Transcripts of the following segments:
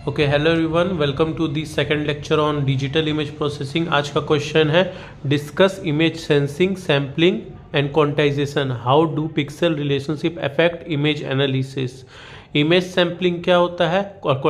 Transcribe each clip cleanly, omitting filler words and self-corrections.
Okay, hello everyone, welcome to the second lecture on digital image processing. आज का question है discuss image sensing, sampling and quantization, how do pixel relationship affect image analysis. Image sampling क्या होता है और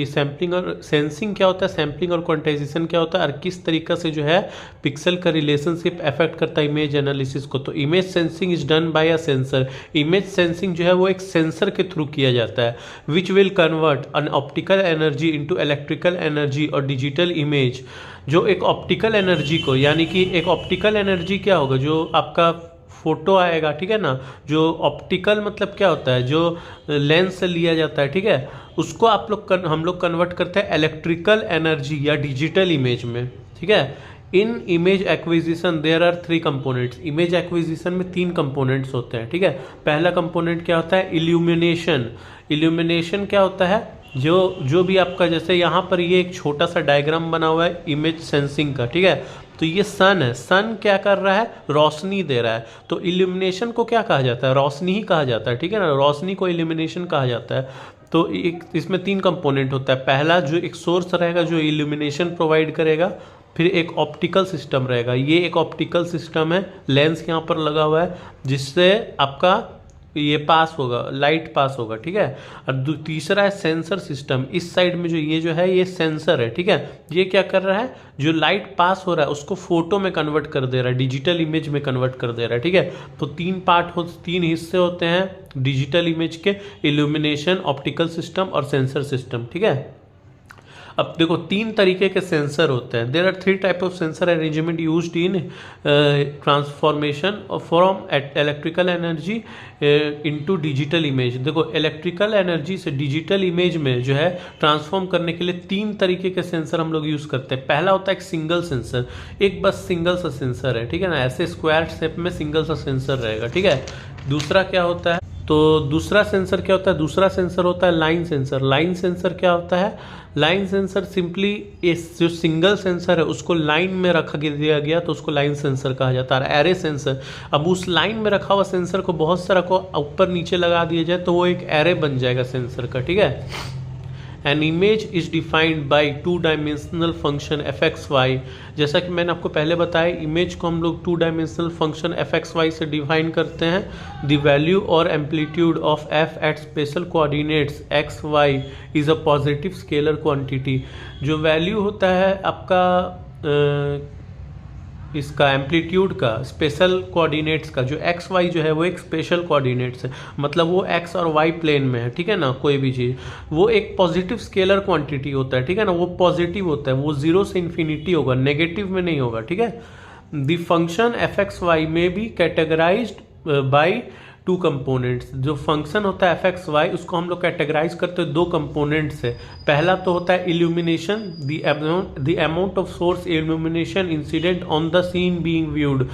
sampling और sensing क्या होता है, सैम्पलिंग और क्वांटाइजेशन क्या होता है, और किस तरीका से जो है पिक्सल का रिलेशनशिप अफेक्ट करता है इमेज एनालिसिस को। तो image sensing is done by a sensor. Image sensing जो है वो एक सेंसर के थ्रू किया जाता है, which will convert an optical energy into electrical energy और डिजिटल इमेज। जो एक ऑप्टिकल एनर्जी को, यानी कि एक ऑप्टिकल एनर्जी क्या होगा, जो आपका फोटो आएगा, ठीक है ना, जो ऑप्टिकल मतलब क्या होता है, जो लेंस से लिया जाता है, ठीक है, उसको हम लोग कन्वर्ट करते हैं इलेक्ट्रिकल एनर्जी या डिजिटल इमेज में, ठीक है। In image acquisition there are 3 components. Image acquisition में 3 कंपोनेंट्स होते हैं, ठीक है। पहला कंपोनेंट क्या होता है, इल्यूमिनेशन। इल्यूमिनेशन क्या होता है, जो भी आपका, जैसे यहाँ पर ये एक छोटा सा डायग्राम बना हुआ है इमेज सेंसिंग का, ठीक है। तो ये सन है, सन क्या कर रहा है, रोशनी दे रहा है। तो इल्यूमिनेशन को क्या कहा जाता है, रोशनी ही कहा जाता है, ठीक है ना, रोशनी को इल्यूमिनेशन कहा जाता है। तो एक इसमें 3 कंपोनेंट होता है। पहला जो एक सोर्स रहेगा जो इल्यूमिनेशन प्रोवाइड करेगा, फिर एक ऑप्टिकल सिस्टम रहेगा। ये एक ऑप्टिकल सिस्टम है, लेंस यहाँ पर लगा हुआ है, जिससे आपका ये पास होगा, लाइट पास होगा, ठीक है। और तीसरा है सेंसर सिस्टम। इस साइड में जो है ये सेंसर है, ठीक है। ये क्या कर रहा है, जो लाइट पास हो रहा है उसको फोटो में कन्वर्ट कर दे रहा है, डिजिटल इमेज में कन्वर्ट कर दे रहा है, ठीक है। तो 3 हिस्से होते हैं डिजिटल इमेज के, इल्यूमिनेशन, ऑप्टिकल सिस्टम और सेंसर सिस्टम, ठीक है। अब देखो 3 तरीके के सेंसर होते हैं। There are 3 type of sensor arrangement used in transformation from electrical energy into digital image. देखो इलेक्ट्रिकल एनर्जी से डिजिटल इमेज में जो है ट्रांसफॉर्म करने के लिए 3 तरीके के सेंसर हम लोग यूज़ करते हैं। पहला होता है एक सिंगल सेंसर, एक बस सिंगल सा सेंसर है, ठीक है ना, ऐसे स्क्वायर शेप में सिंगल सा सेंसर रहेगा, ठीक है। दूसरा क्या होता है, तो दूसरा सेंसर क्या होता है, दूसरा सेंसर होता है लाइन सेंसर। लाइन सेंसर क्या होता है, लाइन सेंसर सिंपली इस जो सिंगल सेंसर है उसको लाइन में रखा दिया गया तो उसको लाइन सेंसर कहा जाता है। एरे सेंसर, अब उस लाइन में रखा हुआ सेंसर को बहुत सारा को ऊपर नीचे लगा दिया जाए तो वो एक एरे बन जाएगा सेंसर का, ठीक है। An image is defined by 2-dimensional function fxy। जैसा कि मैंने आपको पहले बताया, इमेज को हम लोग 2-dimensional function fxy से डिफाइन करते हैं। The value or amplitude of f at spatial coordinates x y is a positive scalar quantity। जो वैल्यू होता है आपका इसका एम्पलीट्यूड का, स्पेशल कोऑर्डिनेट्स का, जो एक्स वाई जो है वो एक स्पेशल कोऑर्डिनेट्स है, मतलब वो एक्स और वाई प्लेन में है, ठीक है ना। कोई भी चीज़ वो एक पॉजिटिव स्केलर क्वांटिटी होता है, ठीक है ना, वो पॉजिटिव होता है, वो 0 से इन्फिनिटी होगा, नेगेटिव में नहीं होगा, ठीक है। The function f x y में बी कैटेगराइज्ड बाई 2 कंपोनेंट्स। जो फंक्शन होता है एफ एक्स वाई उसको हम लोग कैटेगराइज करते हैं 2 कंपोनेंट से। पहला तो होता है illumination, the amount of source illumination incident on the scene being viewed.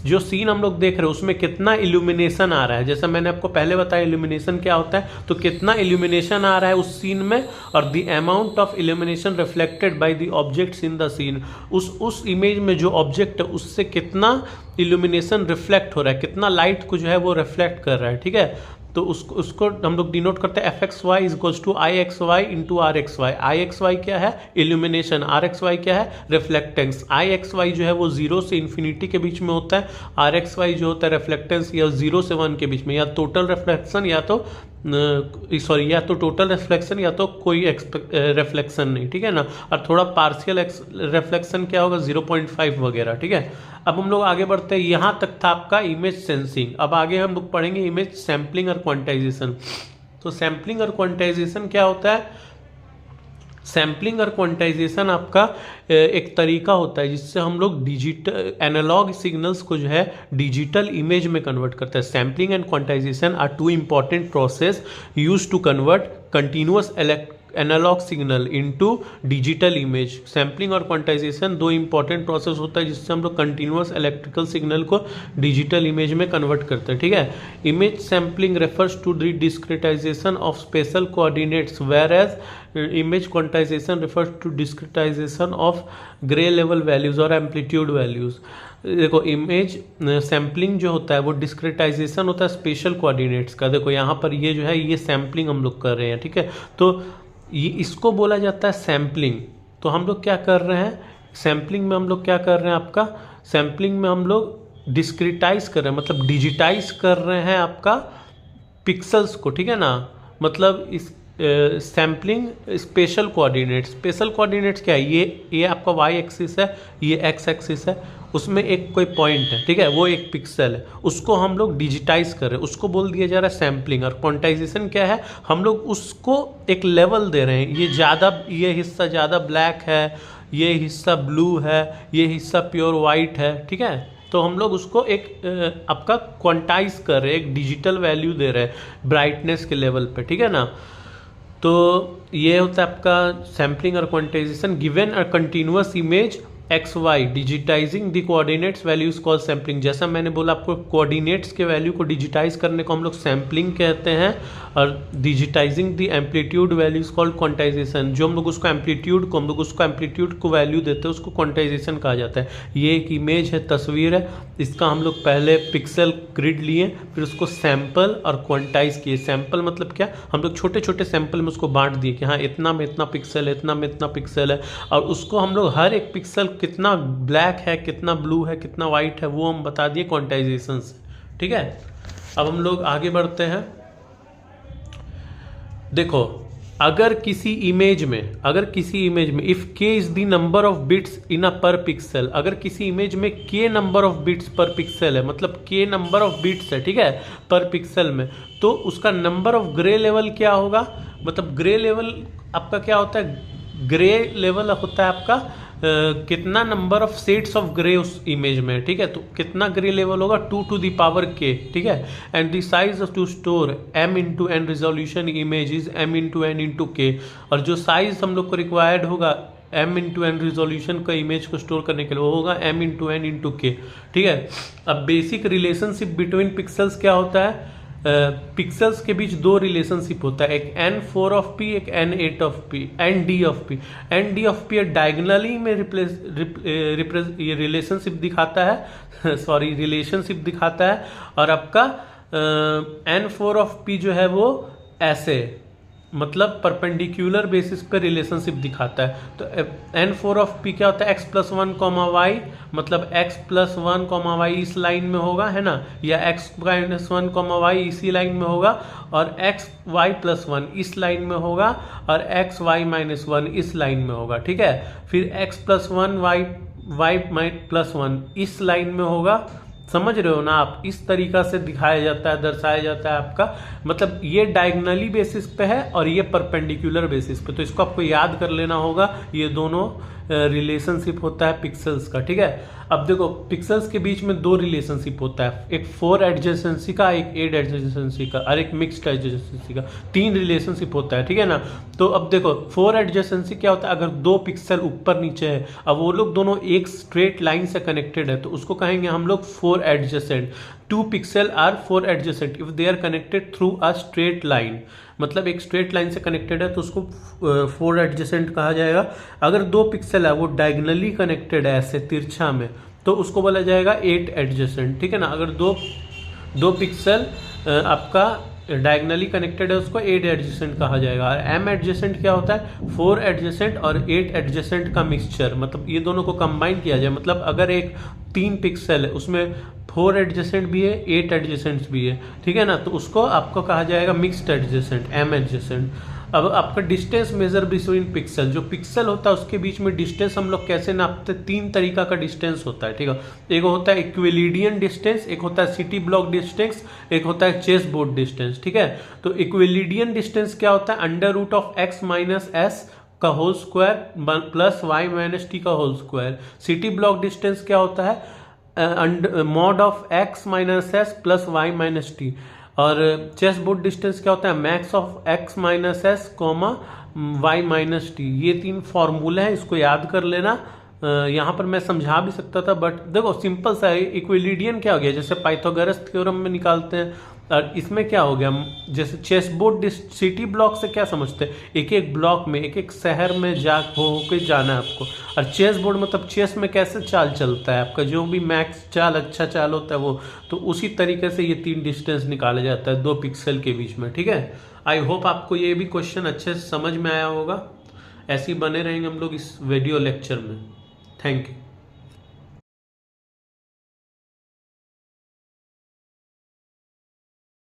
जो सीन हम लोग देख रहे हैं उसमें कितना इल्यूमिनेशन आ रहा है, जैसा मैंने आपको पहले बताया इल्यूमिनेशन क्या होता है, तो कितना इल्यूमिनेशन आ रहा है उस सीन में, और the amount of illumination reflected by the objects in the scene. उस इमेज में जो ऑब्जेक्ट है उससे कितना इल्यूमिनेशन रिफ्लेक्ट हो रहा है, कितना लाइट को जो है वो रिफ्लेक्ट कर रहा है, ठीक है। तो उसको हम लोग डिनोट करते हैं f x y is equals to i x y into r x y. I x y क्या है, इल्यूमिनेशन, आर एक्स वाई क्या है, रिफ्लेक्टेंस। आई एक्स वाई जो है वो 0 से इन्फिनिटी के बीच में होता है, आर एक्स वाई जो होता है रिफ्लेक्टेंस या 0 से 1 के बीच में, या टोटल रिफ्लेक्शन या तो या तो टोटल रिफ्लेक्शन या तो कोई रिफ्लेक्शन नहीं, ठीक है ना। और थोड़ा पार्शियल रिफ्लेक्शन क्या होगा, 0.5 वगैरह, ठीक है। अब हम लोग आगे बढ़ते हैं, यहाँ तक था आपका इमेज सेंसिंग। अब आगे हम लोग पढ़ेंगे इमेज सैम्पलिंग और क्वांटाइजेशन। तो सैम्पलिंग और क्वांटाइजेशन क्या होता है, सैम्पलिंग और क्वांटाइजेशन आपका एक तरीका होता है जिससे हम लोग डिजिटल एनालॉग सिग्नल्स को जो है डिजिटल इमेज में कन्वर्ट करते हैं। Sampling and quantization are 2 important process used to convert continuous analog signal into digital image. Sampling और क्वांटाइजेशन 2 इंपॉर्टेंट प्रोसेस होता है जिससे हम लोग कंटिन्यूअस इलेक्ट्रिकल सिग्नल को डिजिटल इमेज में कन्वर्ट करते हैं, ठीक है। Image sampling refers to the discretization of spatial coordinates, where as image quantization refers to discretization of grey level values और एम्पलीट्यूड वैल्यूज। देखो इमेज सैम्पलिंग जो होता है वो डिस्क्रिटाइजेशन होता है स्पेशल कोऑर्डिनेट्स का। देखो यहाँ पर ये जो है ये सैम्पलिंग हम लोग कर रहे हैं, ठीक है। तो ये इसको बोला जाता है सैम्पलिंग। तो हम लोग क्या कर रहे हैं, सैम्पलिंग में हम लोग क्या कर रहे हैं, आपका सैम्पलिंग में हम लोग डिस्क्रिटाइज कर रहे हैं, मतलब डिजिटाइज कर रहे हैं आपका पिक्सल्स को, ठीक है ना। मतलब इस सैम्पलिंग स्पेशल कोऑर्डिनेट्स क्या है, ये आपका वाई एक्सिस है, ये एक्स एक्सिस है, उसमें एक कोई पॉइंट है, ठीक है, वो एक पिक्सल है, उसको हम लोग डिजिटाइज कर रहे हैं, उसको बोल दिया जा रहा है सैम्पलिंग। और क्वांटाइजेशन क्या है, हम लोग उसको एक लेवल दे रहे हैं, ये हिस्सा ज़्यादा ब्लैक है, ये हिस्सा ब्लू है, ये हिस्सा प्योर वाइट है, ठीक है। तो हम लोग उसको एक आपका क्वांटाइज कर रहे हैं, एक डिजिटल वैल्यू दे रहे हैं ब्राइटनेस के लेवल पे, ठीक है ना। तो ये होता है आपका सैम्पलिंग और quantization. Given a continuous image x y, digitizing the coordinates values call sampling. जैसा मैंने बोला आपको, कोऑर्डिनेट्स के वैल्यू को डिजिटाइज करने को हम लोग सैम्पलिंग कहते हैं, और digitising the amplitude values called quantization. जो हम लोग उसको एम्पलीट्यूड को वैल्यू देते हैं, उसको क्वांटाइजेशन कहा जाता है। ये एक इमेज है, तस्वीर है, इसका हम लोग पहले पिक्सल ग्रिड लिए, फिर उसको सैंपल और क्वांटाइज किए। सैंपल मतलब क्या, हम लोग छोटे छोटे सैंपल में उसको बांट दिए कि हाँ इतना में इतना पिक्सल है, इतना में इतना पिक्सल है, और उसको हम लोग हर एक पिक्सल कितना ब्लैक है, कितना ब्लू है, कितना वाइट है, वो हम बता दिए क्वांटाइजेशन से, ठीक है। अब हम लोग आगे बढ़ते हैं। देखो, अगर किसी इमेज में if k is the number of bits in a per pixel, अगर किसी इमेज में k number of bits per pixel है, मतलब k नंबर ऑफ बिट्स है, ठीक है, पर पिक्सल में, तो उसका नंबर ऑफ ग्रे लेवल क्या होगा। मतलब ग्रे लेवल आपका क्या होता है, ग्रे लेवल होता है आपका कितना number of shades of grey उस इमेज में, ठीक है। तो कितना ग्रे लेवल होगा, 2 to the power k, ठीक है। And the size to store m into n resolution image is m into n into k. और जो साइज हम लोग को रिक्वायर्ड होगा m इंटू एन रिजोल्यूशन का इमेज को स्टोर करने के लिए, वो होगा m इंटू एन इंटू के, ठीक है। अब बेसिक रिलेशनशिप बिटवीन पिक्सल्स क्या होता है, पिक्सल्स के बीच दो रिलेशनशिप होता है, एक n4 ऑफ p, एक n8 of p, nd of p। nd of p diagonally में ये रिलेशनशिप दिखाता है सॉरी रिलेशनशिप दिखाता है, और आपका n4 ऑफ p जो है वो ऐसे, मतलब परपेंडिकुलर बेसिस पे रिलेशनशिप दिखाता है। तो n4 ऑफ p क्या होता है, x प्लस 1 कॉमा वाई, मतलब x प्लस 1 कॉमा वाई इस लाइन में होगा, है ना, या x माइनस 1 कॉमा वाई इसी लाइन में होगा, और x y प्लस 1 इस लाइन में होगा, और x y माइनस 1 इस लाइन में होगा, ठीक है। फिर x प्लस 1 y प्लस 1 इस लाइन में होगा, समझ रहे हो ना आप। इस तरीका से दिखाया जाता है, दर्शाया जाता है आपका, मतलब ये डायगनली बेसिस पे है और ये परपेंडिकुलर बेसिस पे। तो इसको आपको याद कर लेना होगा, ये दोनों रिलेशनशिप होता है पिक्सल्स का, ठीक है। अब देखो, पिक्सल्स के बीच में दो रिलेशनशिप होता है, एक 4 एडजेसेंसी का, एक 8 एडजेसेंसी का, और एक मिक्स्ड एडजेसेंसी का। 3 रिलेशनशिप होता है, ठीक है ना। तो अब देखो, 4 एडजेसेंसी क्या होता है, अगर दो पिक्सल ऊपर नीचे है, अब वो लोग दोनों एक स्ट्रेट लाइन से कनेक्टेड है, तो उसको कहेंगे हम लोग 4 adjacent. 2 pixel are 4 adjacent if they are connected through a straight line, मतलब एक स्ट्रेट लाइन से कनेक्टेड है तो उसको 4 एडजेसेंट कहा जाएगा। अगर 2 पिक्सल है वो डायगनली कनेक्टेड है ऐसे तिरछा में, तो उसको बोला जाएगा 8 एडजेसेंट, ठीक है ना। अगर दो पिक्सल आपका डायगनली कनेक्टेड है, उसको 8 एडजेसेंट कहा जाएगा। और एम एडजेसेंट क्या होता है, 4 एडजेसेंट और 8 एडजेसेंट का मिक्सचर, मतलब ये दोनों को कंबाइन किया जाए। मतलब अगर एक 3 पिक्सल है, उसमें 4 एडजेसेंट भी है, 8 एडजेसेंट भी है, ठीक है ना, तो उसको आपको कहा जाएगा मिक्स्ड एडजेसेंट, एम एडजेसेंट। अब आपका डिस्टेंस मेजर बिटवीन पिक्सल, जो पिक्सल होता है उसके बीच में डिस्टेंस हम लोग कैसे नापते हैं, 3 तरीका का डिस्टेंस होता है, ठीक है। एक होता है इक्विलिडियन डिस्टेंस, एक होता है सिटी ब्लॉक डिस्टेंस, एक होता है चेस बोर्ड डिस्टेंस, ठीक है। तो इक्विलिडियन डिस्टेंस क्या होता है, under root of x minus s का whole square plus y minus t का whole square. City block distance क्या होता है, mod of x minus s plus y minus t. और चेस बोर्ड डिस्टेंस क्या होता है, max of x minus s comma y minus t. ये 3 फॉर्मूले हैं, इसको याद कर लेना। यहाँ पर मैं समझा भी सकता था, बट देखो सिंपल सा है। इक्विलिडियन क्या हो गया, जैसे पाइथागोरस थ्योरम में निकालते हैं, और इसमें क्या हो गया, जैसे चेस बोर्ड सिटी ब्लॉक से क्या समझते हैं, एक एक ब्लॉक में, एक एक शहर में होके जाना है आपको। और चेस बोर्ड मतलब चेस में कैसे चाल चलता है आपका, जो भी मैक्स चाल, अच्छा चाल होता है वो, तो उसी तरीके से ये 3 डिस्टेंस निकाला जाता है 2 पिक्सल के बीच में, ठीक है। आई होप आपको ये भी क्वेश्चन अच्छे से समझ में आया होगा। ऐसे ही बने रहेंगे हम लोग इस वीडियो लेक्चर में। Thank you.